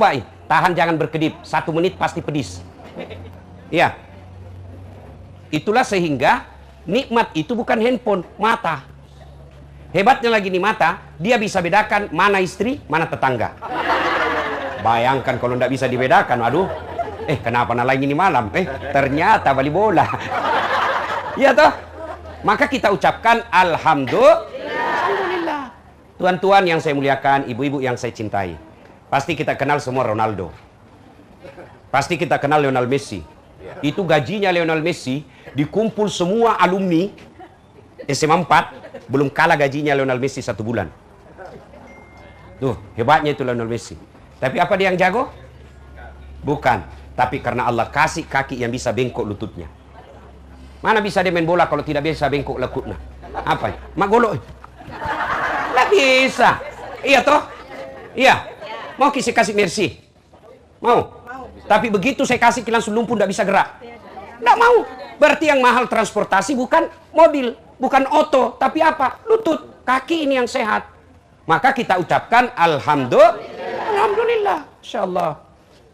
Cobain, tahan jangan berkedip. 1 menit pasti pedis. Iya. Itulah sehingga nikmat itu bukan handphone, mata. Hebatnya lagi nih mata, dia bisa bedakan mana istri, mana tetangga. Bayangkan kalau tidak bisa dibedakan, aduh. Kenapa lagi ini malam? Ternyata bali bola. Iya toh? Maka kita ucapkan Alhamdulillah. Tuan-tuan yang saya muliakan, ibu-ibu yang saya cintai. Pasti kita kenal semua Ronaldo. Pasti kita kenal Lionel Messi. Itu gajinya Lionel Messi dikumpul semua alumni SMA 4, belum kalah gajinya Lionel Messi 1 bulan. Tuh, hebatnya itu Lionel Messi. Tapi apa dia yang jago? Bukan. Tapi karena Allah kasih kaki yang bisa bengkok lututnya. Mana bisa dia main bola kalau tidak bisa bengkok lekutnya? Apa? Magolo. Nggak bisa. Iya toh? Iya. Mau saya kasih mercy? Mau? Tapi begitu saya kasih langsung lumpuh, tidak bisa gerak. Tidak mau. Berarti yang mahal transportasi bukan mobil, bukan oto, tapi apa? Lutut, kaki ini yang sehat. Maka kita ucapkan Alhamdulillah. Insyaallah.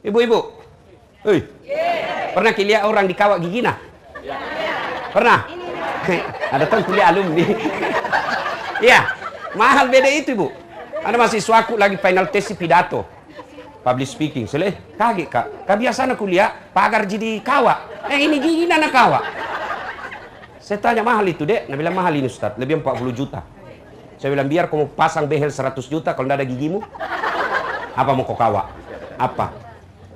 Ibu-ibu, pernah lihat orang dikawak gigi nah? Pernah? Ada kan kuliah alumni. Iya, mahal beda itu ibu. Ada mahasiswaku lagi final test pidato. Public speaking, kaget kak. Kebiasaan kuliah pagar jadi kawak. Ini gigi nana kawak. Saya tanya mahal itu dek. Nah bilang mahal ini Ustaz, lebih 40 juta. Saya bilang biar kamu pasang behel 100 juta kalau tidak ada gigimu. Apa mau kau kawak? Apa?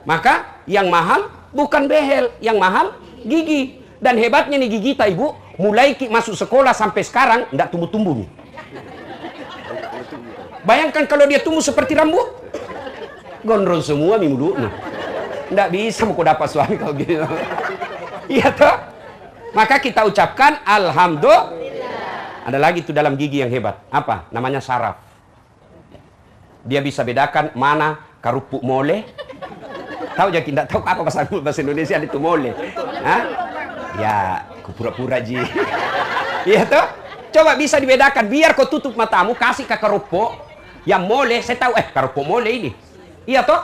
Maka yang mahal bukan behel, yang mahal gigi. Dan hebatnya nih gigi kita ibu, mulai masuk sekolah sampai sekarang tidak tumbuh-tumbuh nih. Bayangkan kalau dia tumbuh seperti rambut. Gondrong semua minggu dulu. Nggak bisa mau dapat suami kalau gitu. Iya toh? Maka kita ucapkan Alhamdulillah. Ada lagi tuh dalam gigi yang hebat. Apa? Namanya saraf. Dia bisa bedakan mana kerupuk mole. Tahu jadi tidak tahu apa bahasa Indonesia itu mole. Hah? Ya, pura-pura ji. Iya toh? Coba bisa dibedakan. Biar kau tutup matamu, kasih ke kerupuk yang mole. Saya tahu kerupuk mole ini. Iya toh?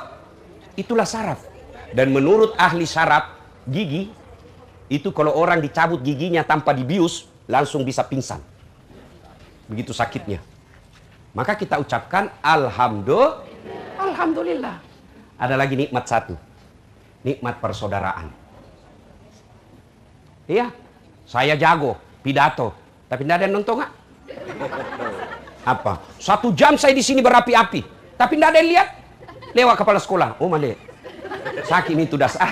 Itulah saraf. Dan menurut ahli saraf gigi, itu kalau orang dicabut giginya tanpa dibius, langsung bisa pingsan. Begitu sakitnya. Maka kita ucapkan Alhamdulillah. Ada lagi nikmat satu. Nikmat persaudaraan. Iya, saya jago pidato, tapi tidak ada yang nonton nggak? Apa? 1 jam saya di sini berapi-api, tapi tidak ada yang lihat. Lewat kepala sekolah, oh male, sakit ini tuh dasar.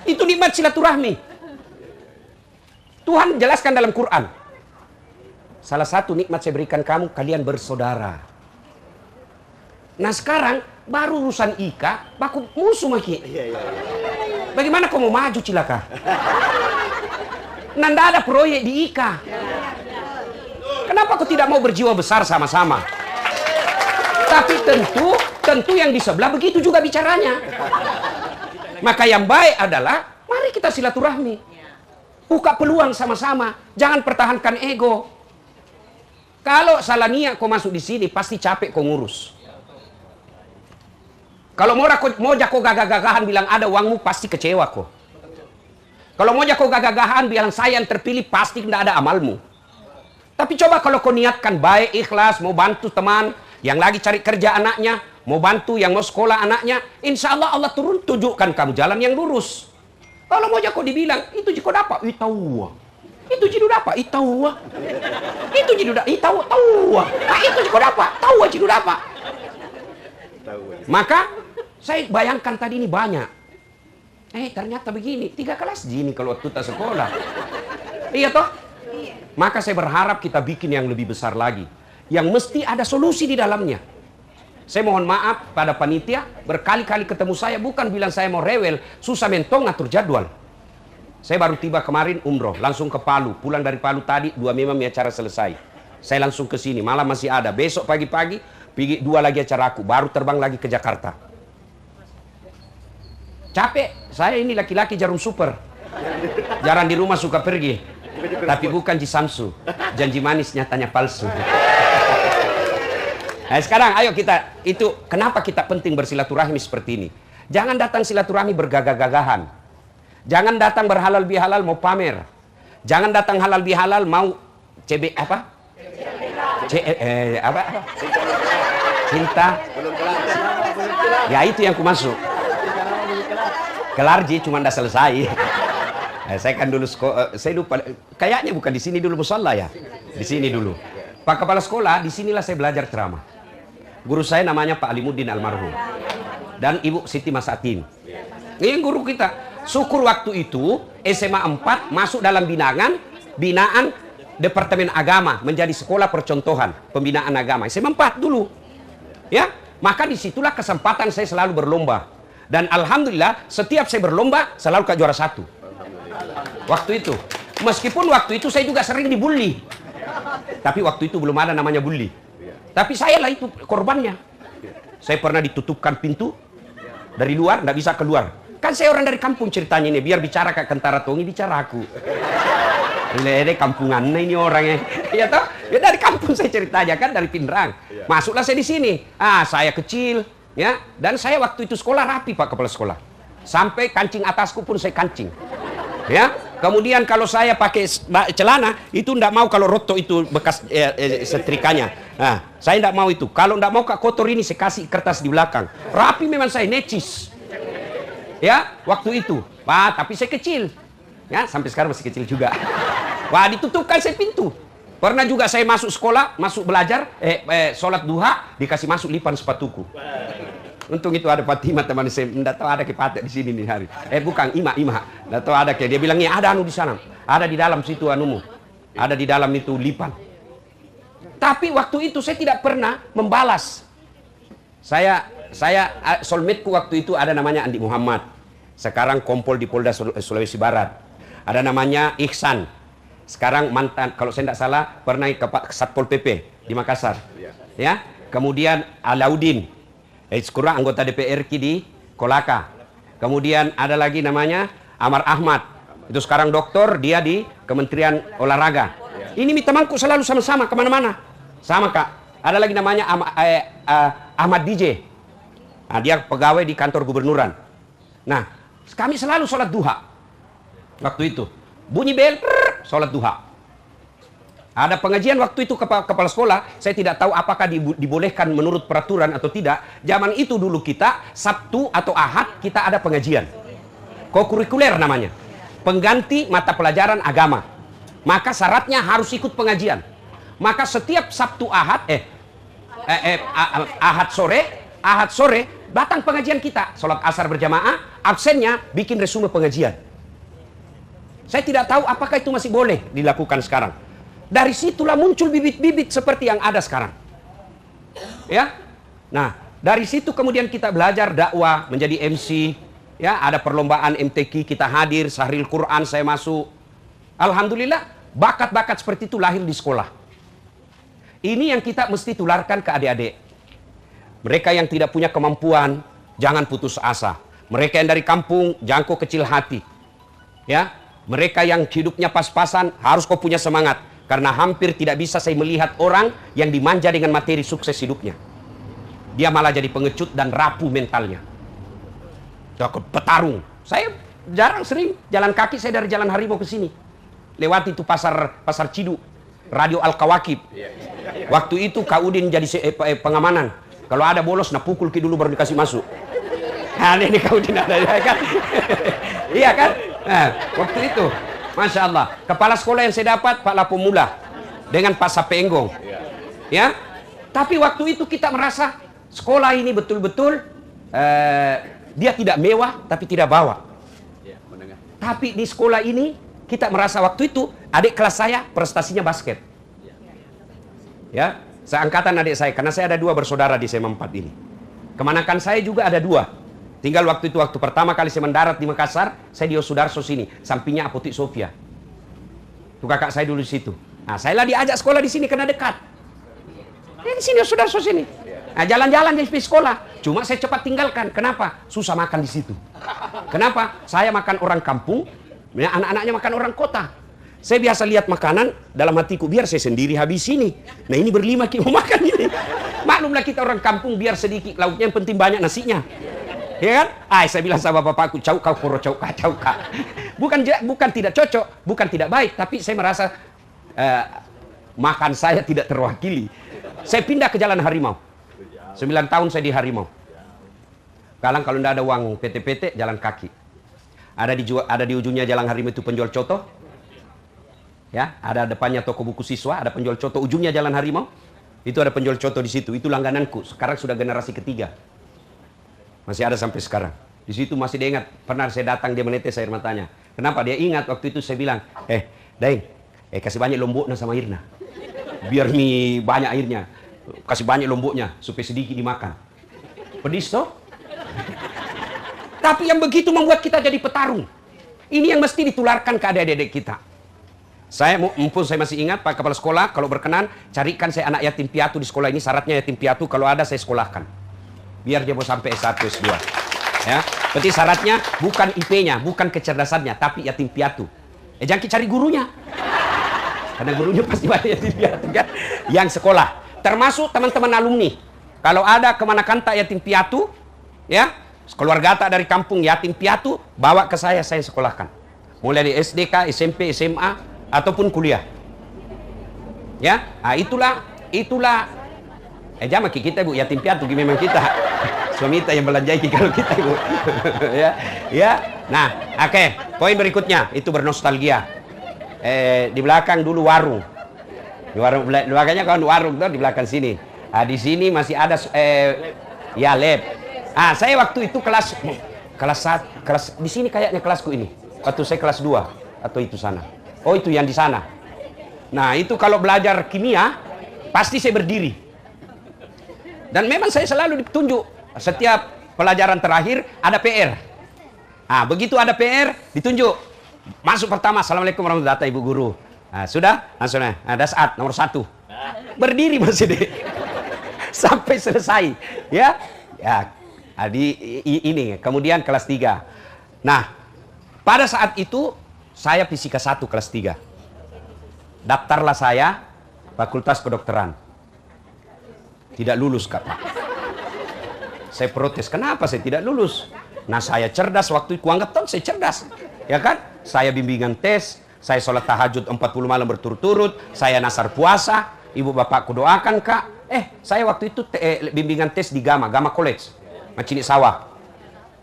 Itu nikmat silaturahmi. Tuhan jelaskan dalam Quran. Salah satu nikmat saya berikan kamu, kalian bersaudara. Nah sekarang baru urusan Ika, baku musuh maki. Bagaimana kau mau maju cilaka? Nanda ada proyek di Ika. Kenapa kau tidak mau berjiwa besar sama-sama? Tapi tentu yang di sebelah begitu juga bicaranya. Maka yang baik adalah mari kita silaturahmi. Buka peluang sama-sama. Jangan pertahankan ego. Kalau salah niat kau masuk di sini pasti capek kau ngurus. Kalau mau kau gagah-gagahan bilang ada uangmu pasti kecewa kau. Kalau mau kau gagah-gagahan bilang saya yang terpilih pasti tidak ada amalmu. Tapi coba kalau kau niatkan baik, ikhlas, mau bantu teman yang lagi cari kerja anaknya, mau bantu yang mau sekolah anaknya, insya Allah Allah turun tunjukkan kamu jalan yang lurus. Kalau mau kau dibilang itu jika dapat, itawa. Itu jidu dapat, itawa. Itu jidu dapat, itawa. Nah itu jika dapat, tawa jidu dapat. Maka saya bayangkan tadi ini banyak. Ternyata begini, 3 kelas gini kalau waktu kita sekolah. Iya toh? Maka saya berharap kita bikin yang lebih besar lagi. Yang mesti ada solusi di dalamnya. Saya mohon maaf pada panitia, berkali-kali ketemu saya, bukan bilang saya mau rewel, susah mentong ngatur jadwal. Saya baru tiba kemarin umroh, langsung ke Palu. Pulang dari Palu tadi, 2 memang acara selesai. Saya langsung ke sini, malam masih ada. Besok pagi-pagi, pergi 2 lagi acara aku, baru terbang lagi ke Jakarta. Capek, saya ini laki-laki jarum super. Jarang di rumah suka pergi. Tapi bukan Ji Samsu. Janji manis nyatanya palsu. Nah, sekarang ayo kita, itu kenapa kita penting bersilaturahmi seperti ini. Jangan datang silaturahmi bergagah-gagahan. Jangan datang berhalal bihalal mau pamer. Jangan datang halal bihalal mau CB apa? Apa? Cinta. Ya itu yang ku masuk. Kelarji cuma ndak selesai. Saya kan dulu saya lupa, kayaknya bukan di sini dulu musalla ya. Di sini dulu. Pak Kepala Sekolah, disinilah saya belajar ceramah. Guru saya namanya Pak Alimuddin almarhum. Dan Ibu Siti Masatin. Ini guru kita. Syukur waktu itu SMA 4 masuk dalam binaan Departemen Agama menjadi sekolah percontohan pembinaan agama. SMA 4 dulu. Ya, maka disitulah kesempatan saya selalu berlomba. Dan alhamdulillah setiap saya berlomba selalu ke juara 1. Waktu itu. Meskipun waktu itu saya juga sering dibully. Tapi waktu itu belum ada namanya bully. Tapi saya lah itu korbannya. Saya pernah ditutupkan pintu dari luar, nggak bisa keluar. Kan saya orang dari kampung ceritanya ini, biar bicara kayak Kentara Tongi, bicara aku. Ini kampungan ini orangnya. Ya toh? Ya dari kampung saya ceritanya kan, dari Pindrang. Masuklah saya di sini. Saya kecil, ya. Dan saya waktu itu sekolah rapi Pak Kepala Sekolah. Sampai kancing atasku pun saya kancing. Ya. Kemudian kalau saya pakai celana, itu ndak mau kalau roto itu bekas setrikanya. Nah, saya ndak mau itu. Kalau ndak mau kak kotor ini, saya kasih kertas di belakang. Rapi memang saya, necis. Ya, waktu itu. Wah, tapi saya kecil. Ya, sampai sekarang masih kecil juga. Wah, ditutupkan saya pintu. Pernah juga saya masuk sekolah, masuk belajar, sholat duha, dikasih masuk lipan sepatuku. Untung itu ada Fatimah teman saya, enggak tahu ada kepatek di sini nih hari. Bukan, Ima. Enggak tahu ada kayak dia bilangnya ada anu di sana. Ada di dalam situ anumu. Ada di dalam itu lipan. Tapi waktu itu saya tidak pernah membalas. Saya soulmate-ku waktu itu ada namanya Andi Muhammad. Sekarang kompol di Polda Sulawesi Barat. Ada namanya Ihsan. Sekarang mantan, kalau saya tidak salah, pernah ke Satpol PP di Makassar. Ya. Kemudian Alauddin. Sekurang anggota DPR di Kolaka. Kemudian ada lagi namanya Amar Ahmad. Itu sekarang doktor, dia di Kementerian Olahraga. Ini temanku selalu sama-sama kemana-mana. Sama kak. Ada lagi namanya Ahmad DJ. Nah, dia pegawai di kantor gubernuran. Nah, kami selalu sholat duha. Waktu itu. Bunyi bel, sholat duha. Ada pengajian waktu itu kepala sekolah, saya tidak tahu apakah dibolehkan menurut peraturan atau tidak. Zaman itu dulu kita, Sabtu atau Ahad, kita ada pengajian. Kokurikuler namanya. Pengganti mata pelajaran agama. Maka syaratnya harus ikut pengajian. Maka setiap Sabtu Ahad, Ahad sore, datang pengajian kita. Sholat asar berjamaah, absennya bikin resume pengajian. Saya tidak tahu apakah itu masih boleh dilakukan sekarang. Dari situlah muncul bibit-bibit seperti yang ada sekarang. Ya. Nah, dari situ kemudian kita belajar dakwah, menjadi MC. Ya, ada perlombaan MTQ, kita hadir, Sahril Quran saya masuk. Alhamdulillah, bakat-bakat seperti itu lahir di sekolah. Ini yang kita mesti tularkan ke adik-adik. Mereka yang tidak punya kemampuan, jangan putus asa. Mereka yang dari kampung, jangan kau kecil hati. Ya, mereka yang hidupnya pas-pasan, harus kau punya semangat. Karena hampir tidak bisa saya melihat orang yang dimanja dengan materi sukses hidupnya. Dia malah jadi pengecut dan rapuh mentalnya. Takut petarung. Saya jarang sering jalan kaki, saya dari Jalan Harimau ke sini. Lewati itu pasar Cidu, Radio Al-Kawakib. Waktu itu Kak Udin jadi pengamanan. Kalau ada bolos, nah pukul dulu baru dikasih masuk. Nah, ini Kak Udin ada ya kan? Iya kan? Nah, waktu itu. Masya Allah, kepala sekolah yang saya dapat Pak Lapo Mula dengan Pak Sapenggong. Ya, tapi waktu itu kita merasa sekolah ini betul-betul dia tidak mewah tapi tidak bawa. Tapi di sekolah ini kita merasa waktu itu adik kelas saya prestasinya basket. Ya, seangkatan adik saya karena saya ada 2 bersaudara di SMA 4 ini. Kemanakan saya juga ada 2. Tinggal waktu itu, waktu pertama kali saya mendarat di Makassar, saya di Yosudarso sini, sampingnya Apotik Sofia. Itu kakak saya dulu di situ. Nah, saya lah diajak sekolah di sini karena dekat. Di sini Yosudarso sini. Nah, jalan-jalan di sekolah. Cuma saya cepat tinggalkan. Kenapa? Susah makan di situ. Kenapa? Saya makan orang kampung, anak-anaknya makan orang kota. Saya biasa lihat makanan dalam hatiku, biar saya sendiri habis ini. Nah ini berlima kita mau makan ini. Maklumlah kita orang kampung, biar sedikit lauknya, yang penting banyak nasinya. Ya kan? Saya bilang sama bapakku, cau kau koro cau kak. Bukan tidak cocok, bukan tidak baik, tapi saya merasa makan saya tidak terwakili. Saya pindah ke Jalan Harimau. 9 tahun saya di Harimau. Kalau tidak ada uang PT-PT, jalan kaki. Ada di ujungnya Jalan Harimau itu penjual coto. Ya, ada depannya toko buku siswa, ada penjual coto, ujungnya Jalan Harimau. Itu ada penjual coto di situ. Itu langgananku. Sekarang sudah generasi ketiga. Masih ada sampai sekarang. Di situ masih dia ingat. Pernah saya datang, dia menetes air matanya. Kenapa? Dia ingat waktu itu saya bilang, Daeng, kasih banyak lomboknya sama Irna. Biar mie banyak airnya. Kasih banyak lomboknya supaya sedikit dimakan. Pedis toh? Tapi yang begitu membuat kita jadi petarung. Ini yang mesti ditularkan ke adik-adik kita. Mumpung saya masih ingat, Pak Kepala Sekolah, kalau berkenan, carikan saya anak yatim piatu di sekolah ini. Syaratnya yatim piatu, kalau ada saya sekolahkan. Biar dia mau sampai S1, S2. Ya, berarti syaratnya bukan IP-nya, bukan kecerdasannya, tapi yatim piatu. Jangan cari gurunya. Karena gurunya pasti banyak yatim piatu kan. Yang sekolah. Termasuk teman-teman alumni. Kalau ada kemana kanta yatim piatu, ya, keluarga tak dari kampung yatim piatu, bawa ke saya sekolahkan. Mulai dari SDK, SMP, SMA, ataupun kuliah. Ya, itulah jangan kita Bu yatim piatu memang kita. Suami kita yang belanjai kalau kita Bu. ya. Nah, oke. Poin berikutnya itu bernostalgia. Di belakang dulu warung. Di belakangnya kan warung tuh di belakang sini. Di sini masih ada lab. Saya waktu itu kelas di sini kayaknya kelasku ini. Waktu saya kelas 2 atau itu sana. Oh itu yang di sana. Nah itu kalau belajar kimia pasti saya berdiri. Dan memang saya selalu ditunjuk. Setiap pelajaran terakhir ada PR. Begitu ada PR ditunjuk. Masuk pertama, Assalamualaikum warahmatullahi wabarakatuh Ibu Guru. Sudah langsung ada saat nomor 1. Berdiri masih deh. Sampai selesai. Ya. Ini kemudian kelas 3. Nah pada saat itu saya fisika 1 kelas 3. Daftarlah saya Fakultas Kedokteran. Tidak lulus Pak. Saya protes, kenapa saya tidak lulus? Nah saya cerdas waktu itu, anggap tahun saya cerdas. Ya kan? Saya bimbingan tes, saya sholat tahajud 40 malam berturut-turut, saya nasar puasa, ibu bapakku doakan Kak. Saya waktu itu bimbingan tes di Gama College, Macini Sawah.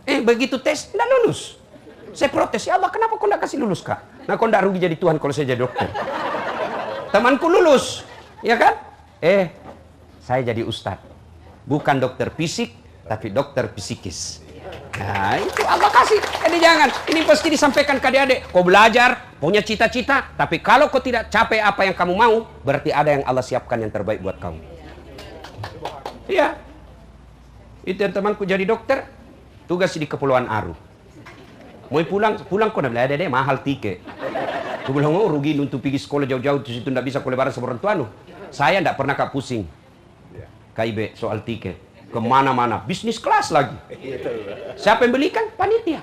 Begitu tes, tidak lulus. Saya protes, ya Allah kenapa kau tidak kasih lulus Kak? Nah kau tidak rugi jadi Tuhan kalau saya jadi dokter. Temanku lulus, ya kan? Saya jadi ustadz. Bukan dokter fisik, tapi dokter psikis. Nah itu Allah kasih. Jangan, ini pasti disampaikan ke adik-adik. Kau belajar, punya cita-cita, tapi kalau kau tidak capai apa yang kamu mau, berarti ada yang Allah siapkan yang terbaik buat kamu. Iya. Itu yang temanku jadi dokter, tugas di Kepulauan Aru. Mau pulang kok ada deh mahal tiket. Aku bilang rugi untuk pergi sekolah jauh-jauh di situ tidak bisa kulebaran sama orang tua Saya tidak pernah pusing. KIB soal tiket. Kemana-mana, bisnis kelas lagi. Siapa yang belikan? Panitia.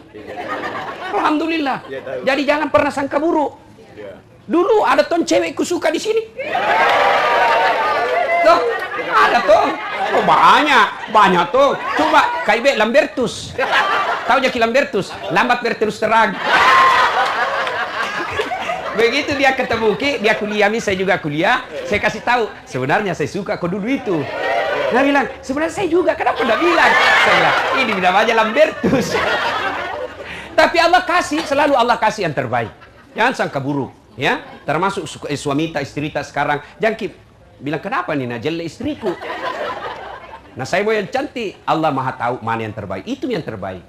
Alhamdulillah. Jadi jangan pernah sangka buruk. Dulu ada ton cewekku suka di sini. Tuh, ada tuh. Oh, banyak tuh. Coba KIB Lambertus. Tahu Jaki Lambertus? Lambat berterus terang. Begitu dia ketemu dia kuliah, saya juga kuliah. Saya kasih tahu, sebenarnya saya suka kau dulu itu. Dia bilang, sebenarnya saya juga, kenapa enggak bilang? Saya bilang, ini namanya Lambertus. Tapi Allah kasih, selalu Allah kasih yang terbaik. Jangan sangka buruk, ya. Termasuk suami istri sekarang. Jangan bilang, kenapa nih Najel istriku? Nah saya mau yang cantik. Allah Maha tahu mana yang terbaik. Itu yang terbaik.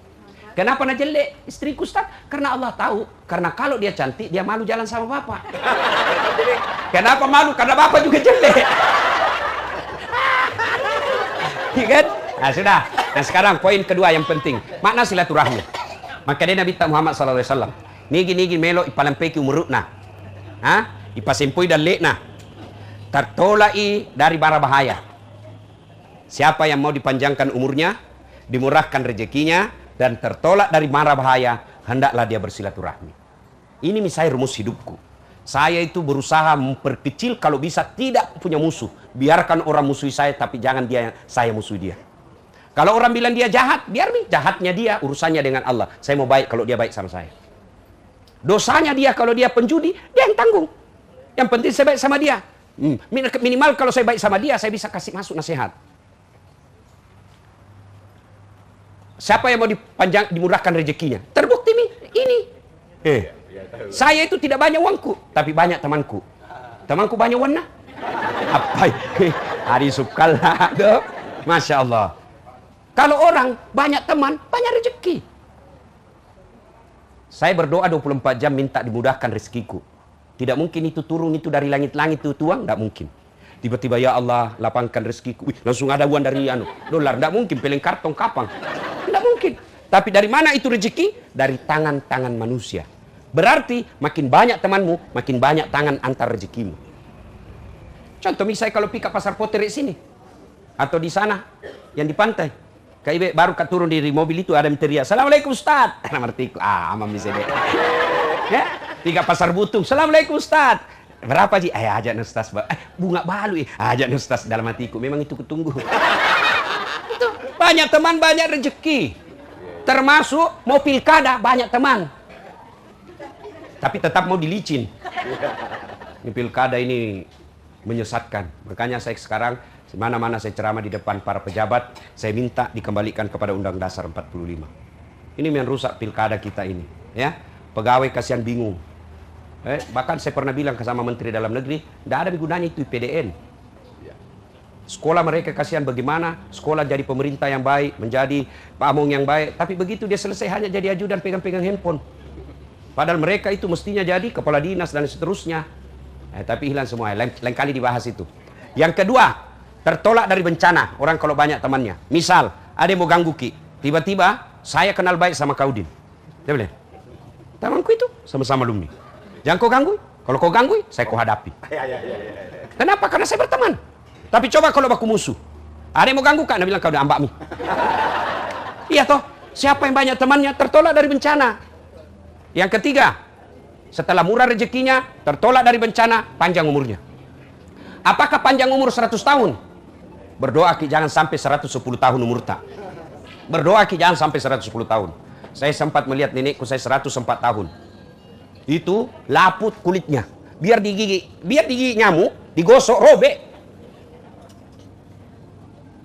Kenapa nak jelek istriku Ustaz? Karena Allah tahu. Karena kalau dia cantik, dia malu jalan sama bapak. Kenapa malu? Karena bapak juga jelek. Iya kan? Nah sudah. Nah sekarang poin kedua yang penting. Makna silaturahmi. Maka dia Nabi Muhammad SAW. Nigi melo ipalampeki umurutna. Ipasimpui dan lekna. Tertolai dari bara bahaya. Siapa yang mau dipanjangkan umurnya, dimurahkan rezekinya, dan tertolak dari mara bahaya, hendaklah dia bersilaturahmi. Ini misalnya rumus hidupku. Saya itu berusaha memperkecil kalau bisa tidak punya musuh. Biarkan orang musuhi saya, tapi jangan saya musuhi dia. Kalau orang bilang dia jahat, biar nih jahatnya dia, urusannya dengan Allah. Saya mau baik kalau dia baik sama saya. Dosanya dia kalau dia penjudi, dia yang tanggung. Yang penting saya baik sama dia. Minimal kalau saya baik sama dia, saya bisa kasih masuk nasihat. Siapa yang mau dimurahkan rezekinya? Terbukti nih, ini. Saya itu tidak banyak uangku, tapi banyak temanku. Temanku banyak warna. Apa? Hari sukalla. Masya Allah. Kalau orang banyak teman, banyak rezeki. Saya berdoa 24 jam minta dimudahkan rezekiku. Tidak mungkin itu turun itu dari langit-langit itu uang, tidak mungkin. Tiba-tiba ya Allah lapangkan rezekiku. Langsung ada uang dari dolar, tidak mungkin. Peleng karton kapang, tidak mungkin. Tapi dari mana itu rezeki? Dari tangan-tangan manusia. Berarti makin banyak temanmu, makin banyak tangan antar rezekimu. Contoh misalnya kalau pika pasar poter di sini atau di sana yang di pantai, kayak baru turun dari mobil itu ada teriak, "Assalamualaikum Ustaz." Nama artiku, amam bisa deh. Ya, pika pasar butung, "Assalamualaikum Ustaz." Berapa ji? Ajak Ustaz, bunga balu ajak Ustaz dalam hatiku. Memang itu kutunggu. Itu banyak teman, banyak rezeki. Termasuk mau pilkada banyak teman. Tapi tetap mau dilicin. Ini pilkada ini menyesatkan. Makanya saya sekarang mana-mana saya ceramah di depan para pejabat, saya minta dikembalikan kepada Undang Dasar 45. Ini yang rusak pilkada kita ini, ya. Pegawai kasihan bingung. Bahkan saya pernah bilang sama Menteri Dalam Negeri, tidak ada gunanya itu IPDN. Sekolah mereka kasihan bagaimana, sekolah jadi pemerintah yang baik, menjadi pamong yang baik, tapi begitu dia selesai hanya jadi ajudan pegang-pegang handphone. Padahal mereka itu mestinya jadi kepala dinas dan seterusnya. Tapi hilang semua. Lain kali dibahas itu. Yang kedua, tertolak dari bencana. Orang kalau banyak temannya. Misal, ada yang mau ganggu Ki. Tiba-tiba, saya kenal baik sama Kaudin. Dia bilang, temanku itu sama-sama alumni. Jangan kau ganggu. Kalau kau ganggu, saya kau hadapi. Kenapa? Karena saya berteman. Tapi coba kalau baku musuh. Ada yang mau ganggu Kak? Dia bilang, kau udah ambak mi. Iya toh. Siapa yang banyak temannya tertolak dari bencana. Yang ketiga, setelah murah rezekinya, tertolak dari bencana, panjang umurnya. Apakah panjang umur 100 tahun? Berdoa Ki jangan sampai 110 tahun umur tak. Berdoa Ki jangan sampai 110 tahun. Saya sempat melihat nenekku, saya 104 tahun. Itu laput kulitnya. Biar digigit nyamuk, digosok, robek.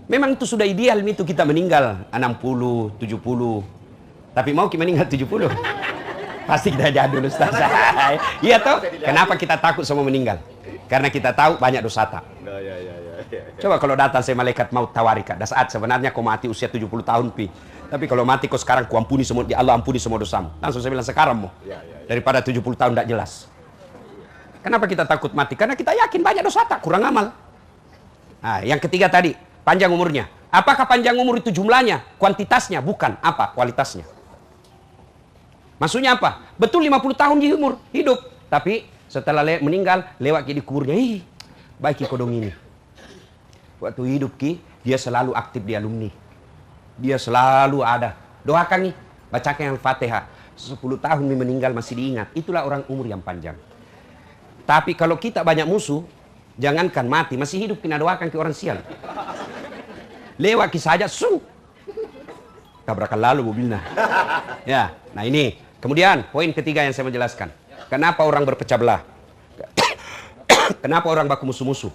Memang itu sudah ideal itu kita meninggal 60, 70. Tapi mau kita meninggal 70. Pasti kita jadul Ustaz. Iya toh? Kenapa kita takut sama meninggal? Karena kita tahu banyak dosa tak. Coba kalau datang saya malaikat maut tawarika. Dah saat sebenarnya kau mati usia 70 tahun pi. Tapi kalau mati kau sekarang kau ampuni semua, ya Allah ampuni semua dosamu. Langsung saya bilang sekarang mau. Daripada 70 tahun tidak jelas. Kenapa kita takut mati? Karena kita yakin banyak dosa tak, kurang amal. Nah, yang ketiga tadi, panjang umurnya. Apakah panjang umur itu jumlahnya, kuantitasnya? Bukan. Apa? Kualitasnya. Maksudnya apa? Betul 50 tahun di umur hidup, tapi setelah meninggal lewat di kuburnya, baik Ki Kodong ini. Waktu hidup Ki, dia selalu aktif di alumni. Dia selalu ada. Doakan nih, bacakan Al-Fatihah. 10 tahun meninggal masih diingat. Itulah orang umur yang panjang. Tapi kalau kita banyak musuh, jangankan mati, masih hidup kita doakan ke orang sial. Lewat Ki saja, tabrakan lalu mobilnya. Ya, nah ini. Kemudian, poin ketiga yang saya menjelaskan. Kenapa orang berpecah belah? Kenapa orang baku musuh-musuh?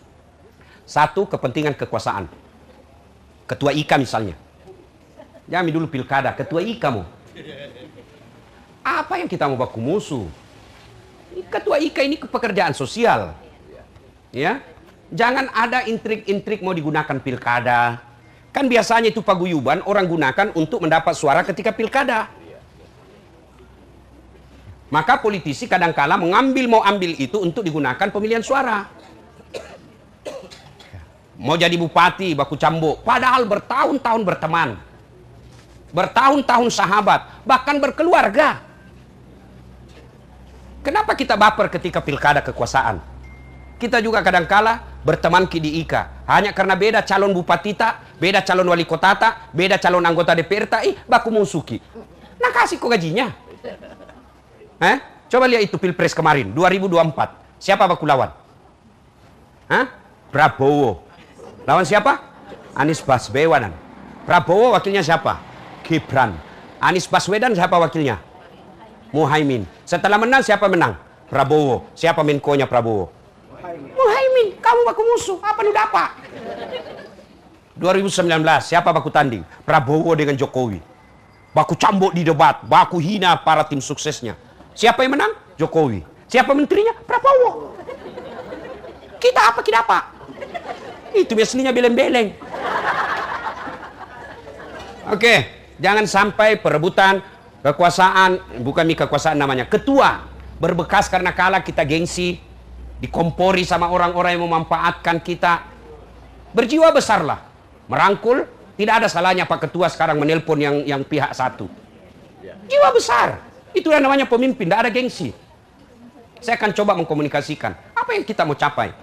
Satu, kepentingan kekuasaan. Ketua IKA misalnya. Jangan dulu pilkada, ketua IKA mau. Apa yang kita mau baku musuh? Ketua IKA ini pekerjaan sosial. Ya, jangan ada intrik-intrik mau digunakan pilkada. Kan biasanya itu paguyuban orang gunakan untuk mendapat suara ketika pilkada. Maka politisi kadangkala mau ambil itu untuk digunakan pemilihan suara. Mau jadi bupati, baku cambuk. Padahal bertahun-tahun berteman. Bertahun-tahun sahabat. Bahkan berkeluarga. Kenapa kita baper ketika pilkada kekuasaan? Kita juga kadangkala berteman di IKA. Hanya karena beda calon bupati tak, beda calon wali kota tak, beda calon anggota DPR tak, baku musuki. Nah kasih kok gajinya. Coba lihat itu Pilpres kemarin, 2024. Siapa baku lawan? Hah? Prabowo. Lawan siapa? Anies Baswedan. Prabowo wakilnya siapa? Gibran. Anies Baswedan siapa wakilnya? Muhaimin. Setelah menang siapa menang? Prabowo. Siapa menkonya Prabowo? Muhaimin. Kamu baku musuh. Apa lu dapat? 2019 siapa baku tanding? Prabowo dengan Jokowi. Baku cambuk di debat, baku hina para tim suksesnya. Siapa yang menang? Jokowi. Siapa menterinya? Prabowo. Kita apa kita apa? Itu biasanya beleng-beleng. Oke, jangan sampai perebutan kekuasaan, bukan kekuasaan namanya, ketua berbekas karena kalah kita gengsi, dikompori sama orang-orang yang memanfaatkan kita. Berjiwa besarlah, merangkul. Tidak ada salahnya Pak Ketua sekarang menelpon yang pihak satu. Jiwa besar. Itulah namanya pemimpin, tidak ada gengsi. Saya akan coba mengkomunikasikan apa yang kita mau capai.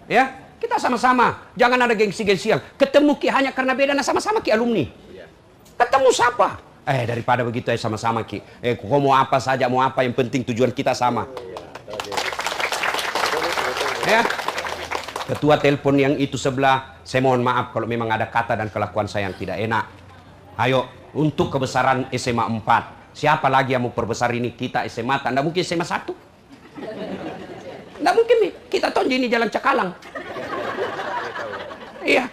Ya, kita sama-sama. Jangan ada gengsi-gengsian. Ketemu Ki hanya karena beda, sama-sama Ki alumni. Ketemu siapa? Daripada begitu sama-sama Ki. Kau mau apa saja, mau apa, yang penting tujuan kita sama. Ya. Ketua telepon yang itu sebelah, saya mohon maaf kalau memang ada kata dan kelakuan saya yang tidak enak. Ayo, untuk kebesaran SMA 4. Siapa lagi yang mau perbesar ini? Kita SMA, tidak mungkin SMA 1. Tidak mungkin nih, kita tonjol ini jalan cakalang. Iya.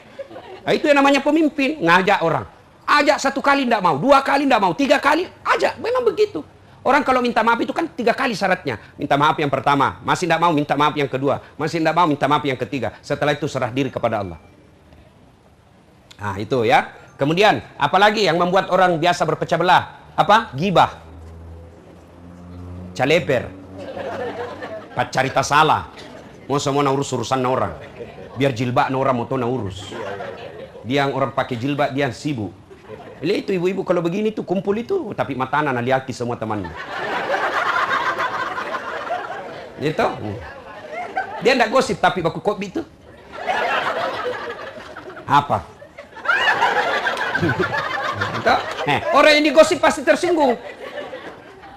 Nah, itu yang namanya pemimpin, ngajak orang. Ajak 1 kali tidak mau, 2 kali tidak mau, 3 kali ajak. Memang begitu. Orang kalau minta maaf itu kan 3 kali syaratnya. Minta maaf yang pertama, masih tidak mau minta maaf yang kedua, masih tidak mau minta maaf yang ketiga. Setelah itu serah diri kepada Allah. Nah itu ya. Kemudian apalagi yang membuat orang biasa berpecah belah? Apa? Gibah, caleper, pacarita salah, mau semua urus urusan orang. Biar jilbab orang mau na urus. Dia yang orang pakai jilbab dia sibuk. Lihat itu ibu-ibu kalau begini tuh kumpul itu, tapi matana naliaki semua temannya. Gitu. Dia ndak gosip tapi baku kopi itu. Apa? Gitu. Orang yang digosip pasti tersinggung.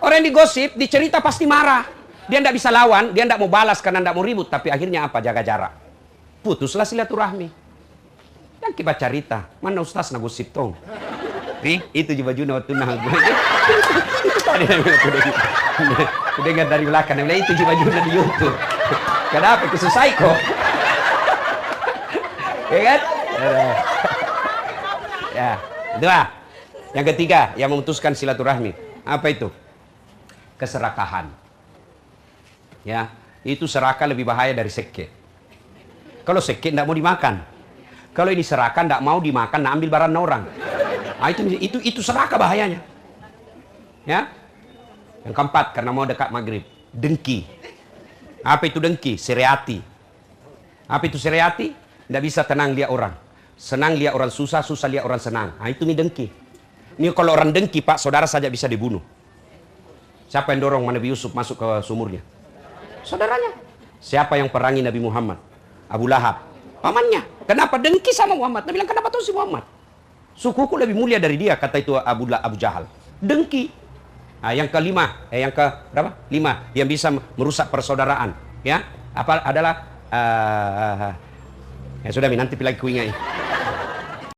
Orang yang digosip, dicerita pasti marah. Dia ndak bisa lawan, dia ndak mau balas karena ndak mau ribut, tapi akhirnya apa? Jaga jarak. Putuslah silaturahmi. Yang kita cerita, mana ustaz na gosip tong? Itu baju waktu nah gue. Aku dengar dari belakang, itu baju di YouTube. Kenapa? Kesusai kok. Ya kan? Ya, dua. Yang ketiga, yang memutuskan silaturahmi. Apa itu? Keserakahan. Ya, itu serakah lebih bahaya dari seke. Kalau seke tidak mau dimakan. Kalau ini serakah tidak mau dimakan, nak ambil barang orang. Nah, itu serakah bahayanya. Ya. Yang keempat, karena mau dekat maghrib, dengki. Apa itu dengki? Seriati. Apa itu seriati? Tidak bisa tenang lihat orang. Senang lihat orang susah, susah lihat orang senang. Nah, itu nih dengki. Ini kalau orang dengki, Pak, saudara saja bisa dibunuh. Siapa yang dorong Nabi Yusuf masuk ke sumurnya? Saudaranya. Siapa yang perangi Nabi Muhammad? Abu Lahab. Pamannya. Kenapa dengki sama Muhammad? Nabi bilang, kenapa tuh si Muhammad? Sukuku lebih mulia dari dia, kata itu Abu Jahal. Dengki. Nah, yang kelima, yang ke berapa? 5, yang bisa merusak persaudaraan. Ya, apa adalah? Ya sudah, nanti pilih kuingnya.